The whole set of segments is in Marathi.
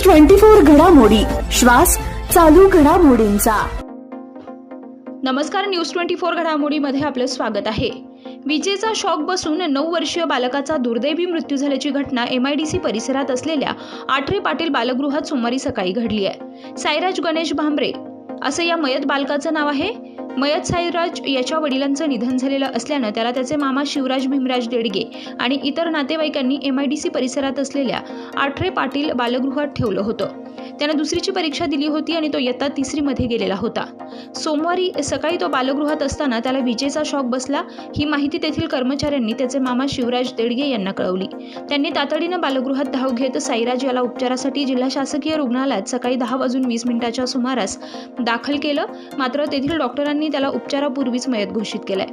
24 घडामोडी, श्वास चालू घडामोडींचा। नमस्कार, न्यूज 24 घडामोडीमध्ये आपलं स्वागत आहे। विजेचा शॉक बसून 9 वर्षीय बालकाचा दुर्दैवी मृत्यू झाल्याची घटना MIDC परिसरात असलेल्या आठरे पाटील बालगृहात सोमवारी सकाळी घडली आहे। साईराज गणेश भांबरे असं या मयत बालकाचं नाव आहे। मयत साईराज याच्या वडिलांचं निधन झालेलं असल्यानं त्याला त्याचे मामा शिवराज भीमराज देडगे आणि इतर नातेवाईकांनी MIDC परिसरात असलेल्या आठरे पाटील बालगृहात ठेवलं होतं। त्याने दुसरीची परीक्षा दिली होती आणि तो इयत्ता 3री मध्ये गेलेला होता। सोमवारी सकाळी तो बालगृहात असताना त्याला विजेचा शॉक बसला। ही माहिती तेथील कर्मचाऱ्यांनी त्याचे मामा शिवराज देडगे यांना कळवली। त्यांनी तातडीनं बालगृहात धाव घेत साईराज याला उपचारासाठी जिल्हा शासकीय रुग्णालयात सकाळी 10:20 सुमारास दाखल केलं। मात्र तेथील डॉक्टरांनी त्याला उपचारापूर्वीच मयत घोषित केलंय।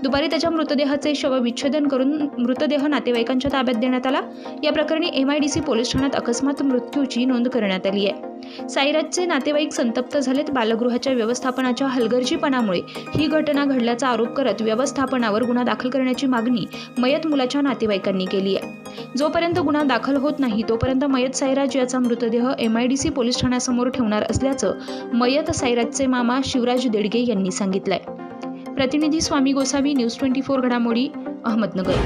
दुपारी त्याच्या मृतदेहाचे शवविच्छेदन करून मृतदेह नातेवाईकांच्या ताब्यात देण्यात आला। या प्रकरणी MIDC पोलीस ठाण्यात अकस्मात मृत्यूची नोंद करण्यात आली आहे। साईराजचे नातेवाईक संतप्त झालेत। बालगृहाच्या व्यवस्थापनाच्या हलगर्जीपणामुळे ही घटना घडल्याचा आरोप करत व्यवस्थापनावर गुन्हा दाखल करण्याची मागणी मयत मुलाच्या नातेवाईकांनी केली आहे। जोपर्यंत गुन्हा दाखल होत नाही तोपर्यंत मयत साईराज याचा मृतदेह MIDC पोलीस ठाण्यासमोर ठेवणार असल्याचं मयत साईराजचे मामा शिवराज देडगे यांनी सांगितलंय। प्रतिनिधी स्वामी गोसावी, न्यूज 24 घडामोडी, अहमदनगर।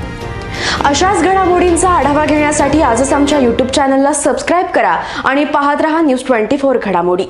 अशाच घडामोडींचा आढावा घेण्यासाठी आजच आमच्या YouTube चॅनलला सबस्क्राइब करा आणि पाहत रहा न्यूज 24 घडामोडी।